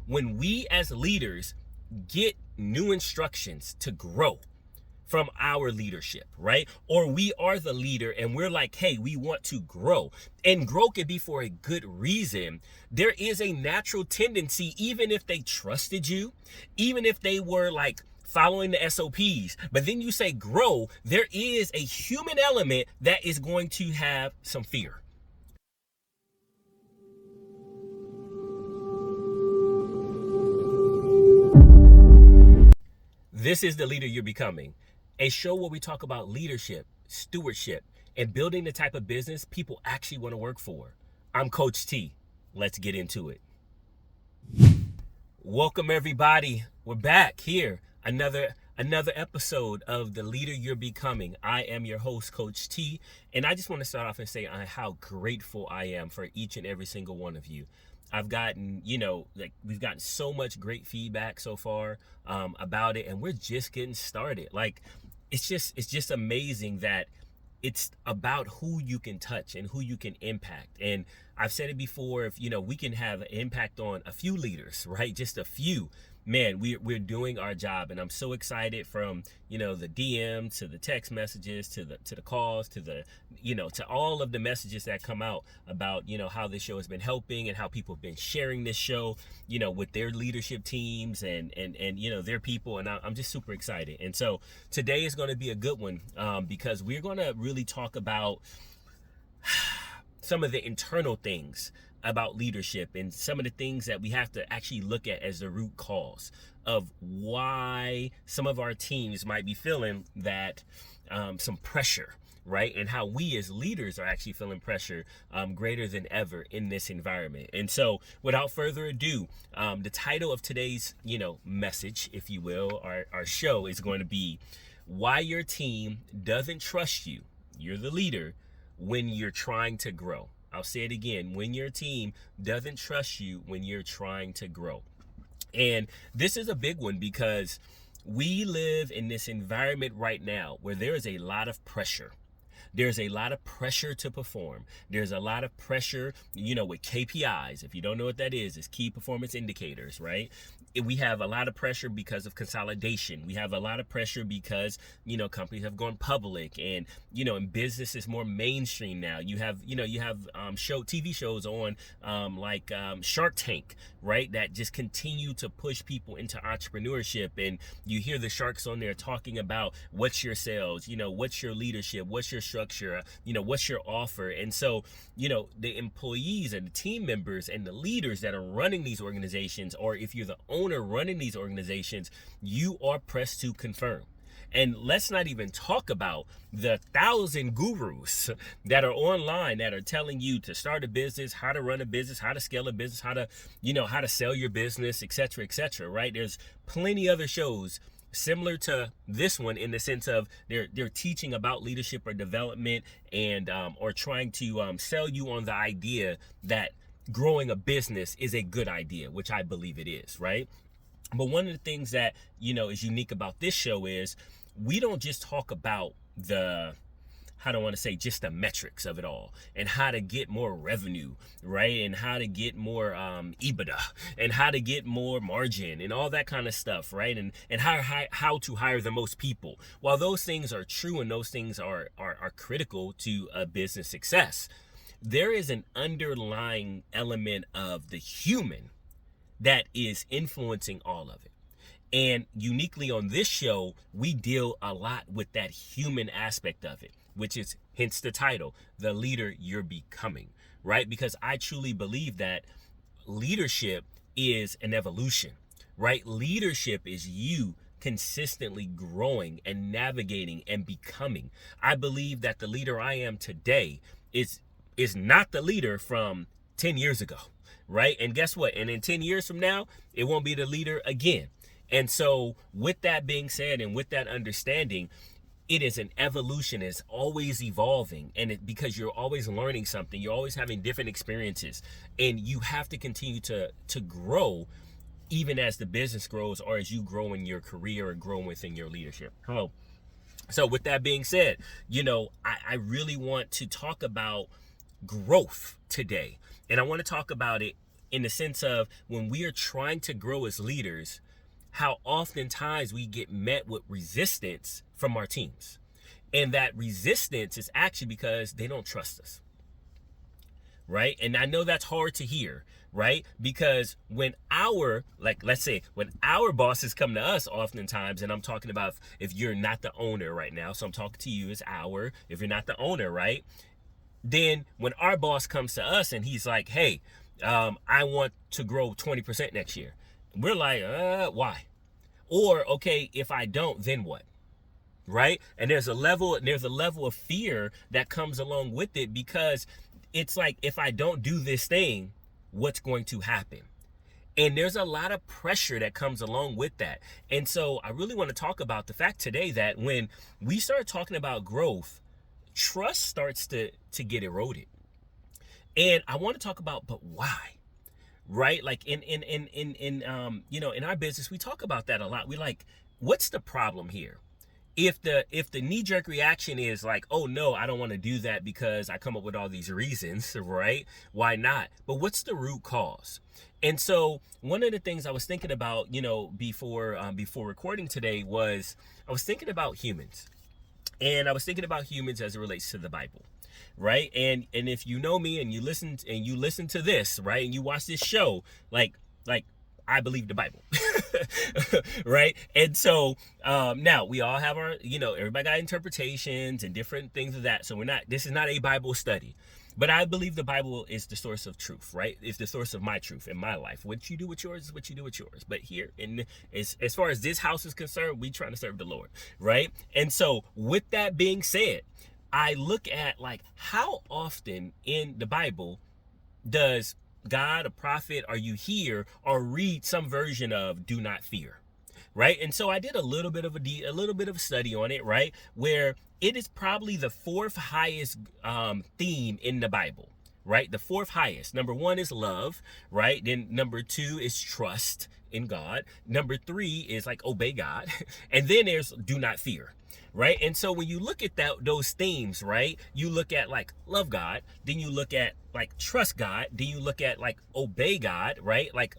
when we as leaders get new instructions to grow from our leadership, right? Or we are the leader and we're like, hey, we want to grow. And grow can be for a good reason. There is a natural tendency, even if they trusted you, even if they were like following the SOPs, but then you say grow, there is a human element that is going to have some fear. This is The Leader You're Becoming, a show where we talk about leadership, stewardship, and building the type of business people actually want to work for. I'm Coach T. Let's get into it. Welcome everybody. We're back here. Another episode of The Leader You're Becoming. I am your host, Coach T, and I just want to start off and say how grateful I am for each and every single one of you. I've gotten, we've gotten so much great feedback so far about it, and we're just getting started. Like, it's just amazing that it's about who you can touch and who you can impact. And I've said it before, if we can have an impact on a few leaders, right? Just a few. Man, we're doing our job, and I'm so excited from the DM to the text messages to the calls to the to all of the messages that come out about how this show has been helping and how people have been sharing this show with their leadership teams and their people, and I'm just super excited. And so today is going to be a good one because we're going to really talk about some of the internal things about leadership and some of the things that we have to actually look at as the root cause of why some of our teams might be feeling that some pressure, right? And how we as leaders are actually feeling pressure greater than ever in this environment. And so without further ado, the title of today's, message, if you will, our show is going to be why your team doesn't trust you. You're the leader when you're trying to grow. I'll say it again, when your team doesn't trust you when you're trying to grow. And this is a big one because we live in this environment right now where there is a lot of pressure. There's a lot of pressure to perform. There's a lot of pressure, with KPIs. If you don't know what that is, it's key performance indicators, right? We have a lot of pressure because of consolidation. We have a lot of pressure because, companies have gone public and, and business is more mainstream now. You have TV shows on like Shark Tank, right? That just continue to push people into entrepreneurship. And you hear the sharks on there talking about what's your sales, what's your leadership, what's your structure, what's your offer. And so, the employees and the team members and the leaders that are running these organizations, or if you're the owner running these organizations, you are pressed to confirm. And let's not even talk about the 1,000 gurus that are online that are telling you to start a business, how to run a business, how to scale a business, how to sell your business, etc., right? There's plenty other shows similar to this one in the sense of they're teaching about leadership or development and or trying to sell you on the idea that growing a business is a good idea, which I believe it is, right? But one of the things that is unique about this show is we don't just talk about just the metrics of it all and how to get more revenue, right? And how to get more EBITDA and how to get more margin and all that kind of stuff, right? And how to hire the most people. While those things are true and those things are critical to a business success, there is an underlying element of the human that is influencing all of it. And uniquely on this show, we deal a lot with that human aspect of it, which is hence the title, The Leader You're Becoming, right? Because I truly believe that leadership is an evolution, right? Leadership is you consistently growing and navigating and becoming. I believe that the leader I am today is not the leader from 10 years ago, right? And guess what? And in 10 years from now, it won't be the leader again. And so with that being said, and with that understanding, it is an evolution. It's always evolving. And because you're always learning something, you're always having different experiences, and you have to continue to grow even as the business grows or as you grow in your career or grow within your leadership. So with that being said, I really want to talk about growth today. And I want to talk about it in the sense of when we are trying to grow as leaders, how oftentimes we get met with resistance from our teams. And that resistance is actually because they don't trust us. Right? And I know that's hard to hear, right? Because when let's say when our bosses come to us oftentimes, and I'm talking about if you're not the owner right now, so I'm talking to you as if you're not the owner, right? Then when our boss comes to us and he's like, hey, I want to grow 20% next year. We're like, why? Or, okay, if I don't, then what? Right? And there's a level of fear that comes along with it, because it's like, if I don't do this thing, what's going to happen? And there's a lot of pressure that comes along with that. And so I really want to talk about the fact today that when we start talking about growth, trust starts to get eroded. And I want to talk about, but why? Right? Like in our business, we talk about that a lot. We're like, what's the problem here? If the knee-jerk reaction is like, oh no, I don't want to do that because I come up with all these reasons, right? Why not? But what's the root cause? And so one of the things I was thinking about, before recording today, was I was thinking about humans. And I was thinking about humans as it relates to the Bible. Right? And if you know me and you listen to this, right, and you watch this show, like I believe the Bible. Right? And so now we all have our, everybody got interpretations and different things of that. So this is not a Bible study. But I believe the Bible is the source of truth, right? It's the source of my truth in my life. What you do with yours is what you do with yours. But here, as far as this house is concerned, we trying to serve the Lord, right? And so with that being said, I look at like how often in the Bible does God, a prophet, or you hear or read some version of "do not fear," right? And so I did a little bit of a study on it, right, where it is probably the fourth highest theme in the Bible, right? The fourth highest. Number one is love, right? Then number two is trust in God. Number three is like obey God, and then there's do not fear. Right? And so when you look at those themes, right, you look at like love God, then you look at like trust God, then you look at like obey God, right? Like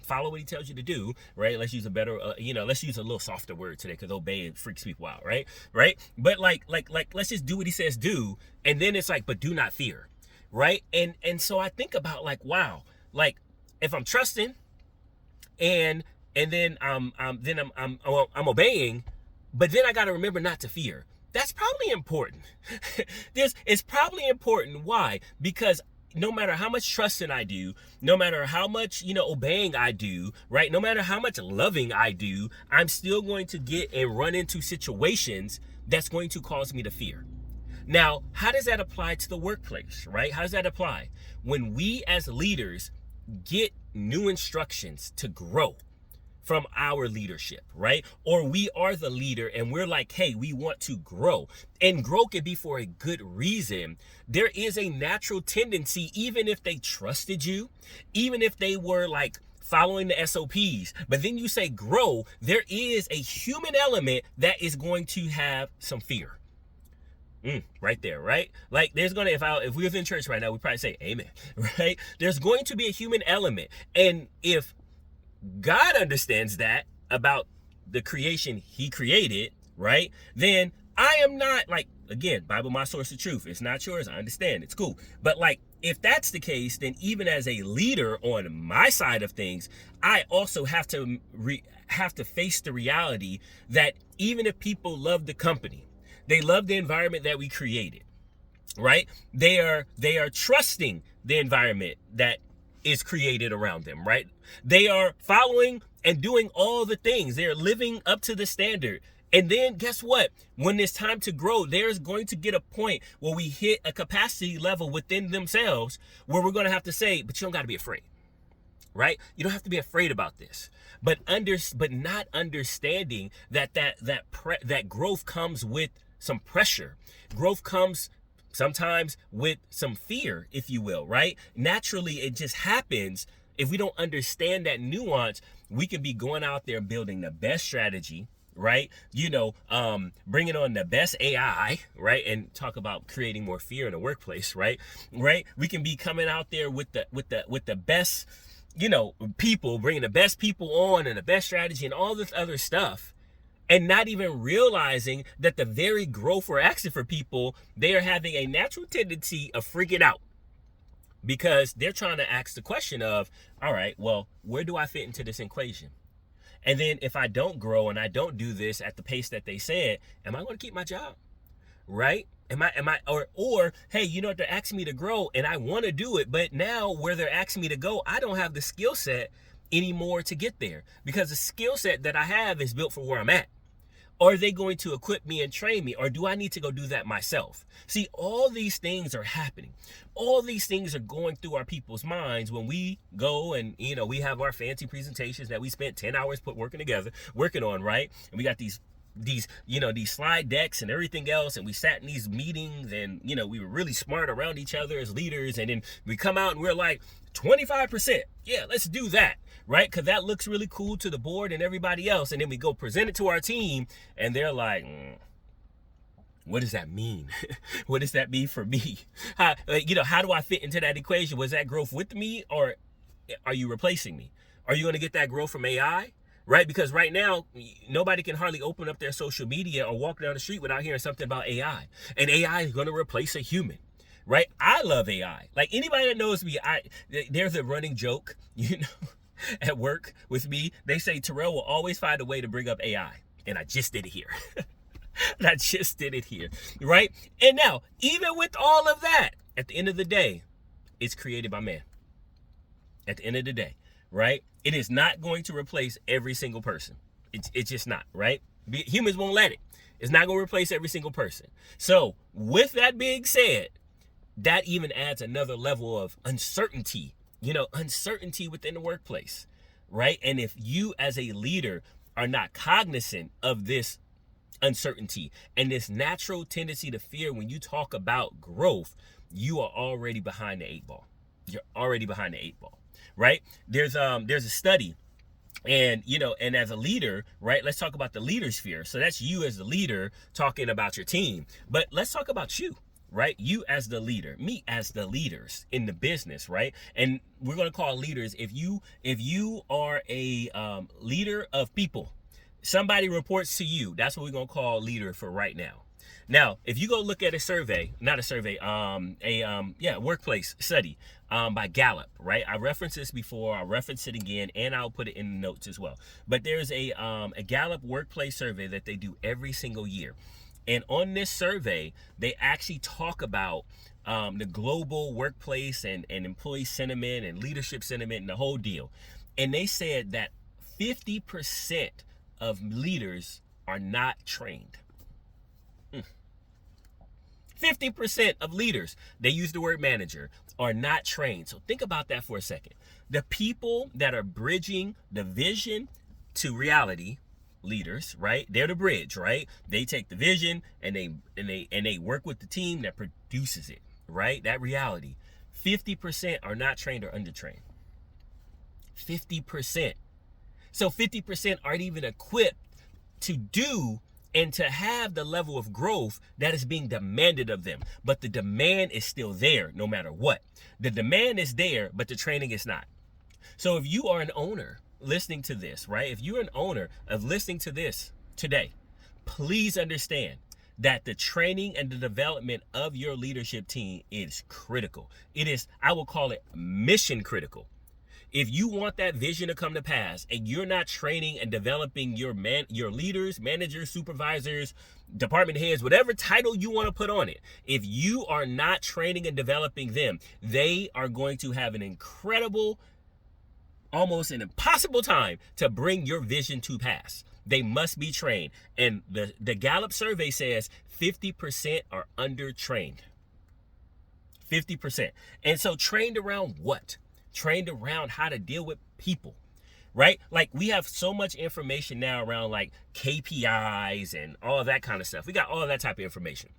follow what he tells you to do, right? Let's use a better, let's use a little softer word today, because obey freaks people out, right? But like let's just do what he says do, and then it's like, but do not fear, right? And so I think about like, wow, like if I'm trusting, and then I'm obeying. But then I got to remember not to fear. That's probably important. It's probably important. Why? Because no matter how much trusting I do, no matter how much, obeying I do, right? No matter how much loving I do, I'm still going to get and run into situations that's going to cause me to fear. Now, how does that apply to the workplace, right? How does that apply? When we as leaders get new instructions to grow from our leadership, right? Or we are the leader and we're like, hey, we want to grow. And grow can be for a good reason. There is a natural tendency, even if they trusted you, even if they were like following the SOPs, but then you say grow, there is a human element that is going to have some fear. Right there, right? Like there's gonna, if we was in church right now, we'd probably say amen, right? There's going to be a human element. And if God understands that about the creation he created, right? Then I am not like, again, Bible, my source of truth. It's not yours. I understand. It's cool. But like, if that's the case, then even as a leader on my side of things, I also have to face the reality that even if people love the company, they love the environment that we created, right? They are trusting the environment that is created around them, right? They are following and doing all the things. They're living up to the standard. And then guess what? When it's time to grow, there's going to get a point where we hit a capacity level within themselves where we're going to have to say, but you don't got to be afraid, right? You don't have to be afraid about this. But not understanding that growth comes with some pressure. Growth comes sometimes with some fear, if you will, right? Naturally, it just happens. If we don't understand that nuance, we can be going out there building the best strategy, right? Bringing on the best AI, right? And talk about creating more fear in the workplace, right? We can be coming out there with the best people, bringing the best people on and the best strategy and all this other stuff, and not even realizing that the very growth we're asking for people, they are having a natural tendency of freaking out because they're trying to ask the question of, all right, well, where do I fit into this equation? And then if I don't grow and I don't do this at the pace that they said, am I going to keep my job? Right? Or hey, they're asking me to grow and I want to do it, but now where they're asking me to go, I don't have the skill set anymore to get there because the skill set that I have is built for where I'm at. Are they going to equip me and train me, or do I need to go do that myself? See, all these things are happening. All these things are going through our people's minds when we go and, we have our fancy presentations that we spent 10 hours working on, right? And we got these slide decks and everything else, and we sat in these meetings and, we were really smart around each other as leaders, and then we come out and we're like, 25%, yeah, let's do that, right? Because that looks really cool to the board and everybody else, and then we go present it to our team, and they're like, what does that mean? What does that mean for me? How do I fit into that equation? Was that growth with me, or are you replacing me? Are you going to get that growth from AI? Right? Because right now, nobody can hardly open up their social media or walk down the street without hearing something about AI. And AI is going to replace a human. Right? I love AI. Like anybody that knows me, there's a running joke, at work with me. They say Terrell will always find a way to bring up AI. And I just did it here. Right? And now, even with all of that, at the end of the day, it's created by man. At the end of the day. Right? It is not going to replace every single person. It's just not, right? Humans won't let it. It's not going to replace every single person. So with that being said, that even adds another level of uncertainty, uncertainty within the workplace, right? And if you as a leader are not cognizant of this uncertainty and this natural tendency to fear when you talk about growth, you are already behind the eight ball. You're already behind the eight ball. Right? There's a study, and and as a leader, right? Let's talk about the leader sphere. So that's you as the leader talking about your team. But let's talk about you, right? You as the leader, me as the leaders in the business, right? And we're going to call leaders. If you are a leader of people, somebody reports to you. That's what we're going to call leader for right now. Now, if you go look at a workplace study by Gallup, right? I referenced this before, I'll reference it again, and I'll put it in the notes as well. But there's a Gallup workplace survey that they do every single year. And on this survey, they actually talk about the global workplace and employee sentiment and leadership sentiment and the whole deal. And they said that 50% of leaders are not trained. 50% of leaders, they use the word manager, are not trained. So think about that for a second. The people that are bridging the vision to reality, leaders, right? They're the bridge, right? They take the vision and they work with the team that produces it, right? That reality. 50% are not trained or undertrained. 50%. So 50% aren't even equipped to do and to have the level of growth that is being demanded of them. But the demand is still there no matter what. The demand is there, but the training is not. So if you are an owner listening to this, right? If you're an owner of listening to this today, please understand that the training and the development of your leadership team is critical. It is, I will call it mission critical. If you want that vision to come to pass and you're not training and developing your leaders, managers, supervisors, department heads, whatever title you want to put on it, if you are not training and developing them, they are going to have an incredible, almost an impossible time to bring your vision to pass. They must be trained. And the Gallup survey says 50% are undertrained. 50%. And so trained around what? Trained around how to deal with people, right? Like we have so much information now around like KPIs and all that kind of stuff. We got all that type of information.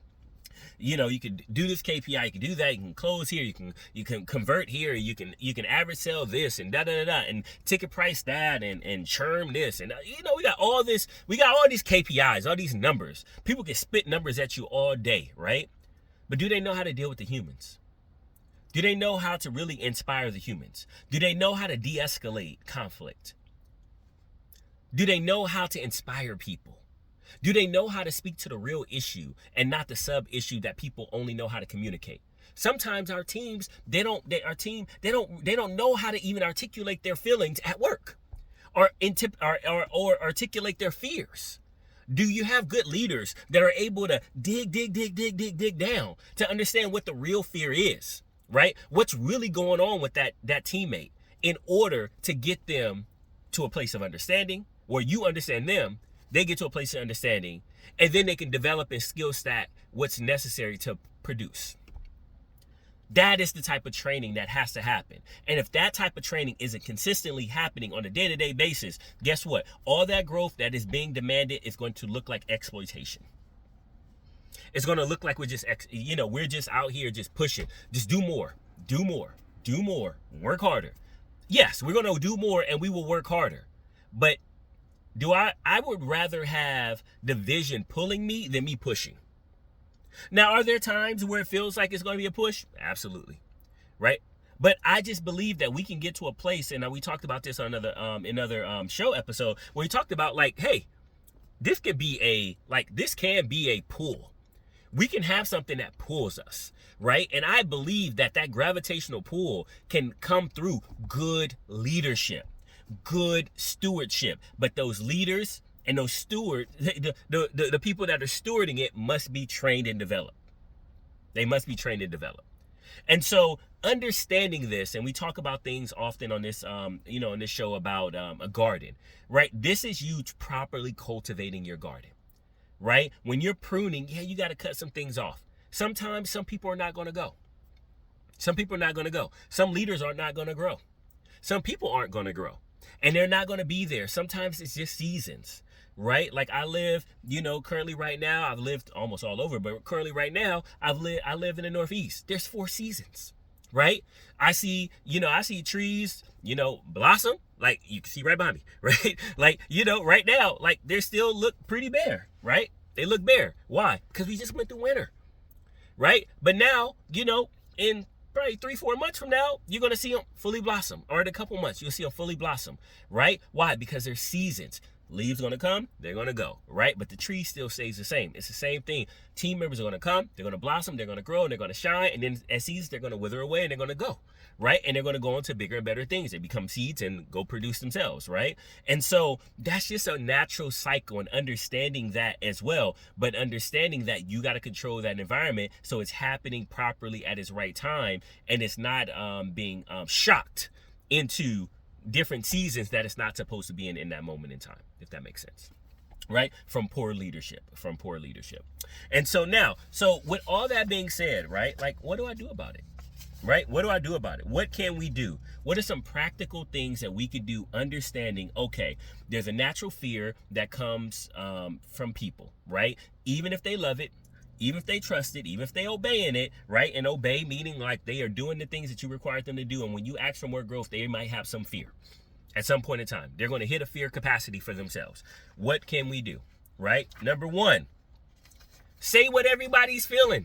You can do this KPI, you can do that, you can close here, you can convert here, you can average sell this and and ticket price that and churn this. And we got all this, we got all these KPIs, all these numbers. People can spit numbers at you all day, right? But do they know how to deal with the humans? Do they know how to really inspire the humans? Do they know how to de-escalate conflict? Do they know how to inspire people? Do they know how to speak to the real issue and not the sub issue that people only know how to communicate? Sometimes our teams, they don't know how to even articulate their feelings at work or articulate their fears. Do you have good leaders that are able to dig down to understand what the real fear is, right? What's really going on with that teammate in order to get them to a place of understanding where you understand them, they get to a place of understanding, and then they can develop and skill stack what's necessary to produce. That is the type of training that has to happen. And if that type of training isn't consistently happening on a day-to-day basis, guess what? All that growth that is being demanded is going to look like exploitation. It's going to look like we're just out here just pushing. Just do more, work harder. Yes, we're going to do more and we will work harder. But I would rather have the vision pulling me than me pushing. Now, are there times where it feels like it's going to be a push? Absolutely. Right? But I just believe that we can get to a place, and we talked about this on another show episode, where we talked about like, hey, this can be a pull. We can have something that pulls us, right? And I believe that gravitational pull can come through good leadership, good stewardship. But those leaders and those stewards, the people that are stewarding it must be trained and developed. They must be trained and developed. And so understanding this, and we talk about things often on this, in this show about a garden, right? This is you properly cultivating your garden, right? When you're pruning, you got to cut some things off. Sometimes some people are not going to go. Some people are not going to go. Some leaders are not going to grow. Some people aren't going to grow. And they're not going to be there. Sometimes it's just seasons, right? Like I live, currently right now, I've lived almost all over, but currently right now, I live in the Northeast. There's 4 seasons, right? I see trees, blossom, like you can see right behind me, right? Like, right now, like they still look pretty bare, right? They look bare. Why? Because we just went through winter, right? But now, in probably 3-4 months from now, you're going to see them fully blossom. Or in a couple months, you'll see them fully blossom, right? Why? Because there's seasons. Leaves going to come, they're going to go, right? But the tree still stays the same. It's the same thing. Team members are going to come, they're going to blossom, they're going to grow, and they're going to shine. And then as seeds, they're going to wither away and they're going to go, right? And they're going to go on to bigger and better things. They become seeds and go produce themselves, right? And so that's just a natural cycle, and understanding that as well. But understanding that you got to control that environment so it's happening properly at its right time, and it's not being shocked into different seasons that it's not supposed to be in that moment in time, if that makes sense, right? From poor leadership. And so now, with all that being said, right, like what do I do about it, right? What do I do about it? What can we do? What are some practical things that we could do, understanding, okay, there's a natural fear that comes from people, right? Even if they love it, even if they trust it, even if they obey in it, right? And obey meaning like they are doing the things that you require them to do. And when you ask for more growth, they might have some fear at some point in time. They're going to hit a fear capacity for themselves. What can we do, right? Number 1, say what everybody's feeling.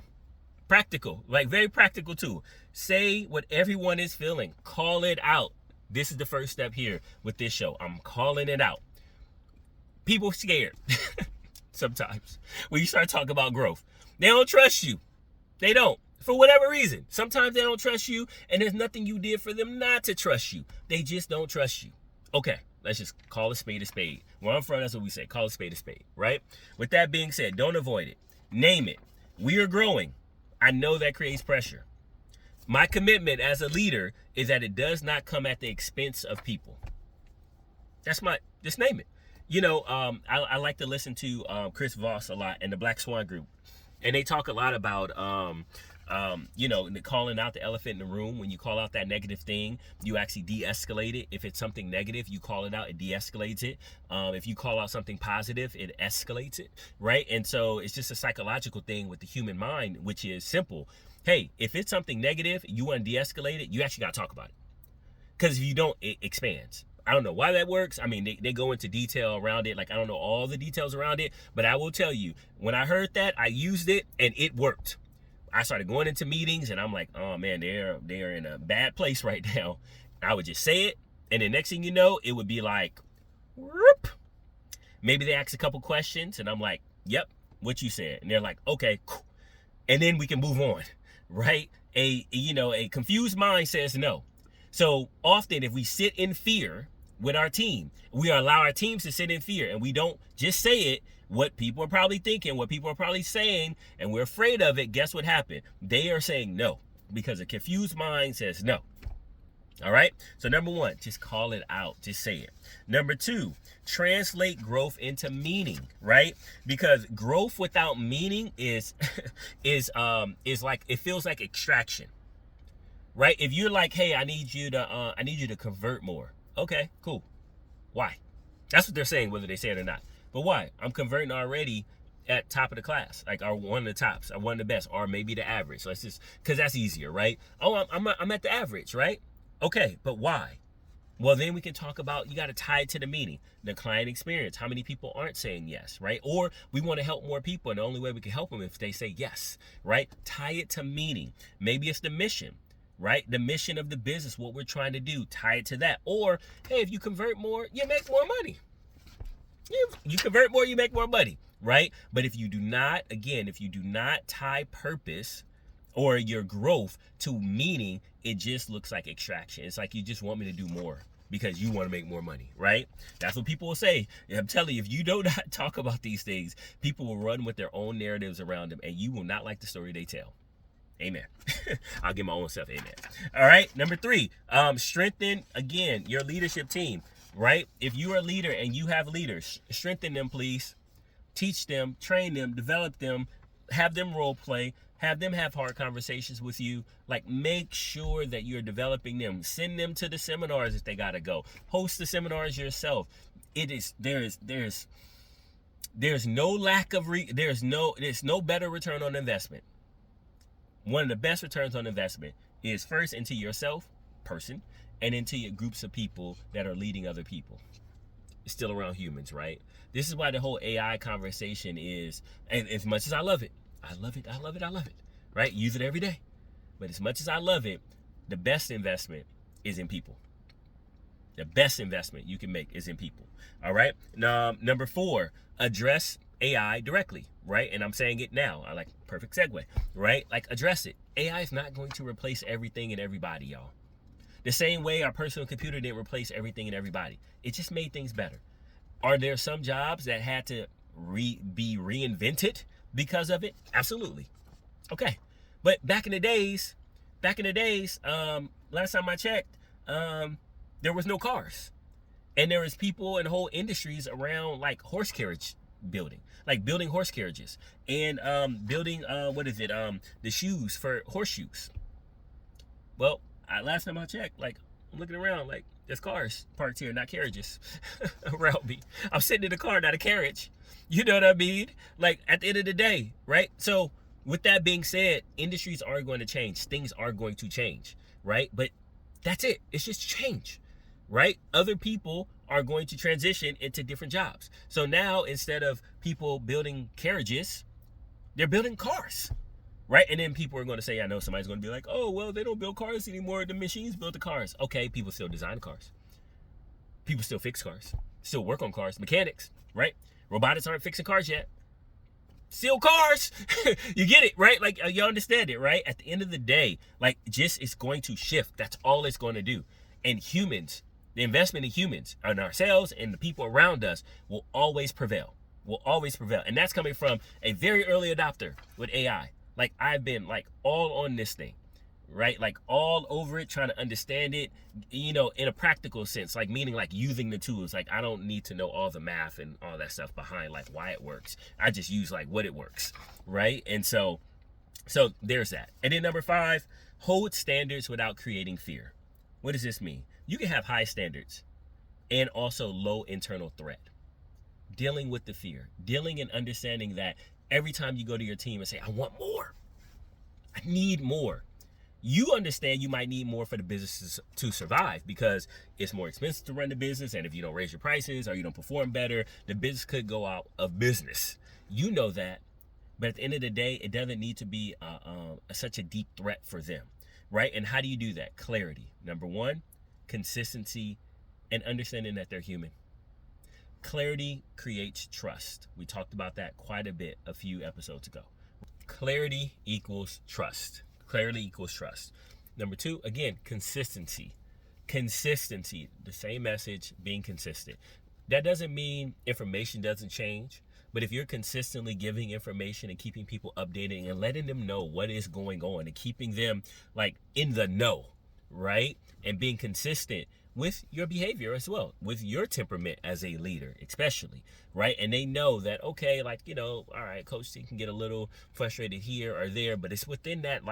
Practical, like very practical too. Say what everyone is feeling. Call it out. This is the first step here with this show. I'm calling it out. People scared sometimes when you start talking about growth. They don't trust you. They don't. For whatever reason. Sometimes they don't trust you, and there's nothing you did for them not to trust you. They just don't trust you. Okay, let's just call a spade a spade. Where I'm from, that's what we say. Call a spade, right? With that being said, don't avoid it. Name it. We are growing. I know that creates pressure. My commitment as a leader is that it does not come at the expense of people. Just name it. I like to listen to Chris Voss a lot and the Black Swan Group. And they talk a lot about, calling out the elephant in the room. When you call out that negative thing, you actually de-escalate it. If it's something negative, you call it out, it de-escalates it. If you call out something positive, it escalates it, right? And so it's just a psychological thing with the human mind, which is simple. Hey, if it's something negative, you want to de-escalate it, you actually got to talk about it. Because if you don't, it expands. I don't know why that works. I mean, they go into detail around it. Like, I don't know all the details around it, but I will tell you, when I heard that, I used it and it worked. I started going into meetings and I'm like, oh man, they're in a bad place right now. I would just say it, and the next thing you know, it would be like, whoop. Maybe they ask a couple questions and I'm like, yep, what you said. And they're like, okay, cool. And then we can move on, right? A confused mind says no. So often if we sit in fear with our team, we allow our teams to sit in fear, and we don't just say it, what people are probably thinking, what people are probably saying, and we're afraid of it. Guess what happened? They are saying no because a confused mind says no. All right. So number one, just call it out. Just say it. Number two, translate growth into meaning, right? Because growth without meaning is like, it feels like extraction, right? If you're like, hey, I need you to convert more. Okay, cool. Why? That's what they're saying, whether they say it or not. But why? I'm converting already at top of the class, like or one of the tops, or one of the best, or maybe the average. So let's just, because that's easier, right? Oh, I'm at the average, right? Okay, but why? Well, then we can talk about, you got to tie it to the meaning, the client experience. How many people aren't saying yes, right? Or we want to help more people, and the only way we can help them if they say yes, right? Tie it to meaning. Maybe it's the mission, right? The mission of the business, what we're trying to do, tie it to that. Or, hey, if you convert more, you make more money. You convert more, you make more money, right? But if you do not tie purpose or your growth to meaning, it just looks like extraction. It's like you just want me to do more because you want to make more money, right? That's what people will say. I'm telling you, if you do not talk about these things, people will run with their own narratives around them, and you will not like the story they tell. Amen. I'll give my own self amen. All right. Number three, strengthen, again, your leadership team, right? If you are a leader and you have leaders, strengthen them, please. Teach them, train them, develop them, have them role play, have them have hard conversations with you. Like, make sure that you're developing them. Send them to the seminars if they gotta go. Host the seminars yourself. There's no lack of there's no better return on investment. One of the best returns on investment is first into yourself, person, and into your groups of people that are leading other people. It's still around humans, right? This is why the whole AI conversation is, and as much as I love it, right? Use it every day. But as much as I love it, the best investment is in people. The best investment you can make is in people. All right. Now, number four, address AI directly, right? And I'm saying it now. I like perfect segue, right? Like, address it. AI is not going to replace everything and everybody, y'all. The same way our personal computer didn't replace everything and everybody. It just made things better. Are there some jobs that had to be reinvented because of it? Absolutely. Okay. But back in the days, last time I checked, there was no cars. And there was people and whole industries around, like horse carriage building, like building horse carriages and building, the shoes for horseshoes. Well, last time I checked, like, I'm looking around, like, there's cars parked here, not carriages around me. I'm sitting in a car, not a carriage. You know what I mean? Like, at the end of the day, right? So with that being said, industries are going to change. Things are going to change, right? But that's it. It's just change, right? Other people are going to transition into different jobs. So now, instead of people building carriages, they're building cars. Right? And then people are going to say, I know somebody's going to be like, oh, well, they don't build cars anymore. The machines build the cars. Okay, people still design cars. People still fix cars. Still work on cars. Mechanics, right? Robotics aren't fixing cars yet. Still cars. You get it, right? Like, you understand it, right? At the end of the day, like, just it's going to shift. That's all it's going to do. And humans, the investment in humans and ourselves and the people around us will always prevail. Will always prevail. And that's coming from a very early adopter with AI. Like, I've been like all on this thing, right? Like all over it, trying to understand it, you know, in a practical sense, like meaning like using the tools. Like, I don't need to know all the math and all that stuff behind like why it works. I just use like what it works, right? And so there's that. And then number five, hold standards without creating fear. What does this mean? You can have high standards and also low internal threat. Dealing with the fear, dealing and understanding that every time you go to your team and say, I want more, I need more, you understand you might need more for the business to survive because it's more expensive to run the business. And if you don't raise your prices or you don't perform better, the business could go out of business. You know that. But at the end of the day, it doesn't need to be such a deep threat for them, right? And how do you do that? Clarity. Number one, consistency, and understanding that they're human. Clarity creates trust. We talked about that quite a bit a few episodes ago. Clarity equals trust. Clarity equals trust. Number two, again, consistency. Consistency, the same message, being consistent. That doesn't mean information doesn't change, but if you're consistently giving information and keeping people updated and letting them know what is going on and keeping them like in the know, right? And being consistent with your behavior as well, with your temperament as a leader, especially, right? And they know that, okay, like, all right, Coach T can get a little frustrated here or there, but it's within that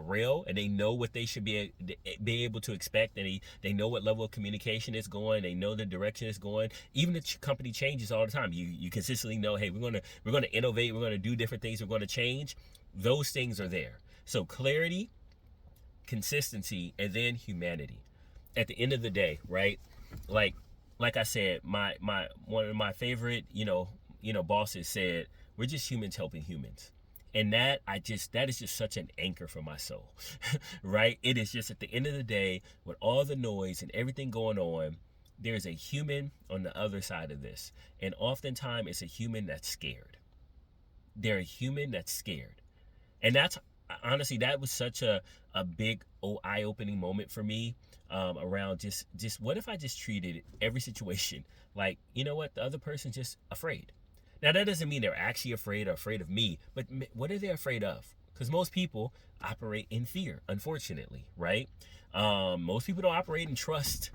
rail, and they know what they should be able to expect, and they know what level of communication is going, they know the direction it's going. Even if the company changes all the time, you consistently know, hey, we're gonna innovate, we're gonna do different things, we're gonna change. Those things are there. So clarity, consistency, and then humanity. At the end of the day, right? Like I said, my one of my favorite, bosses said, we're just humans helping humans. And that is just such an anchor for my soul. Right? It is just at the end of the day, with all the noise and everything going on, there's a human on the other side of this. And oftentimes it's a human that's scared. They're a human that's scared. And that's honestly, that was such a big eye-opening moment for me, around just what if I just treated every situation like, you know what, the other person's just afraid. Now that doesn't mean they're actually afraid or afraid of me, but what are they afraid of? Because most people operate in fear, unfortunately, right? Most people don't operate in trust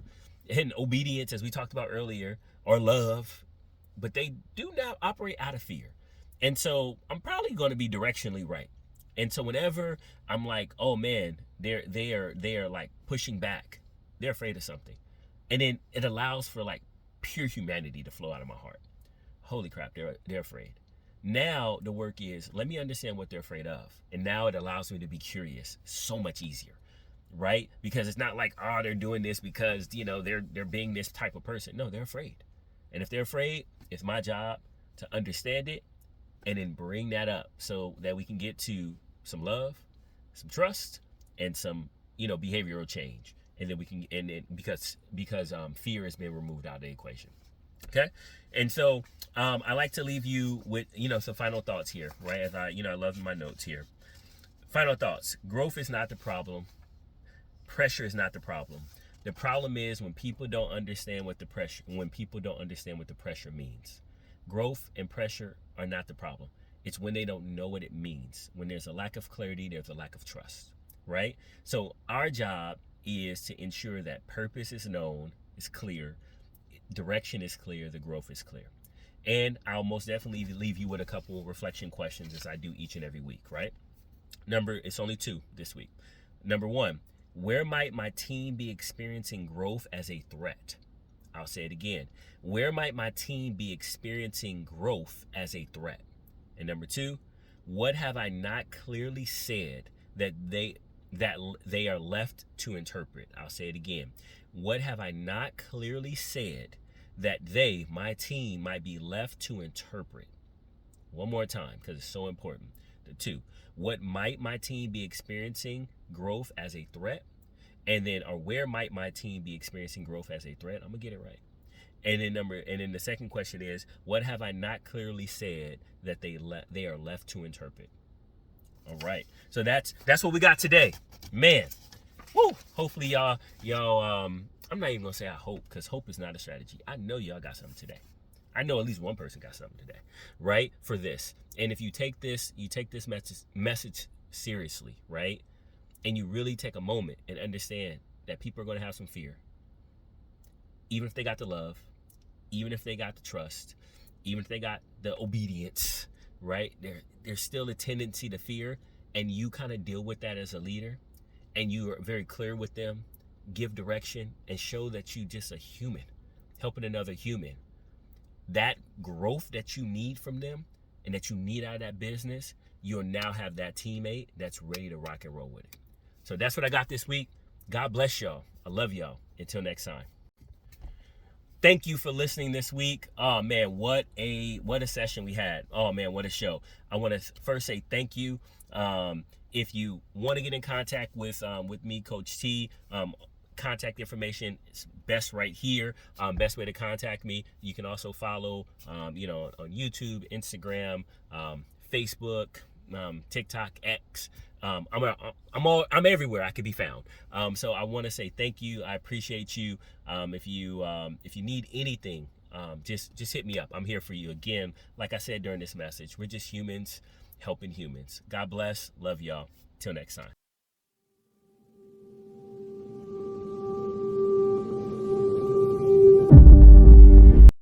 and obedience, as we talked about earlier, or love, but they do not operate out of fear. And so I'm probably going to be directionally right. And so whenever I'm like, oh man, they are like pushing back, they're afraid of something, and then it allows for like pure humanity to flow out of my heart. Holy crap, they're afraid. Now the work is, let me understand what they're afraid of, and now it allows me to be curious so much easier, right? Because it's not like, oh, they're doing this because they're being this type of person. No, they're afraid, and if they're afraid, it's my job to understand it and then bring that up so that we can get to some love, some trust, and some behavioral change, and then we can, and then because fear has been removed out of the equation. Okay, and so I like to leave you with some final thoughts here, right? As I love my notes here. Final thoughts: growth is not the problem. Pressure is not the problem. The problem is when people don't understand what the pressure means. Growth and pressure are not the problem. It's when they don't know what it means. When there's a lack of clarity, there's a lack of trust, right? So our job is to ensure that purpose is known, is clear, direction is clear, the growth is clear. And I'll most definitely leave you with a couple reflection questions as I do each and every week, right? It's only 2 this week. Number 1, where might my team be experiencing growth as a threat? I'll say it again. Where might my team be experiencing growth as a threat? And number 2, what have I not clearly said that they are left to interpret? I'll say it again. What have I not clearly said that my team, might be left to interpret? One more time, because it's so important. The 2, what might my team be experiencing growth as a threat? And then, or where might my team be experiencing growth as a threat? I'm gonna get it right. And then the second question is, what have I not clearly said that they are left to interpret? All right. So that's what we got today, man. Woo! Hopefully y'all I'm not even gonna say I hope, because hope is not a strategy. I know y'all got something today. I know at least one person got something today, right? For this. And if you take this message seriously, right? And you really take a moment and understand that people are going to have some fear. Even if they got the love, even if they got the trust, even if they got the obedience, right? There's still a tendency to fear, and you kind of deal with that as a leader, and you are very clear with them, give direction, and show that you just a human, helping another human. That growth that you need from them and that you need out of that business, you'll now have that teammate that's ready to rock and roll with it. So that's what I got this week. God bless y'all. I love y'all. Until next time. Thank you for listening this week. Oh man, what a session we had. Oh man, what a show. I want to first say thank you. If you want to get in contact with me, Coach T, contact information is best right here. Best way to contact me. You can also follow, on YouTube, Instagram, Facebook, TikTok, X. I'm everywhere I could be found. So I want to say thank you. I appreciate you. If you need anything, just hit me up. I'm here for you. Again, like I said during this message, we're just humans helping humans. God bless. Love y'all. Till next time.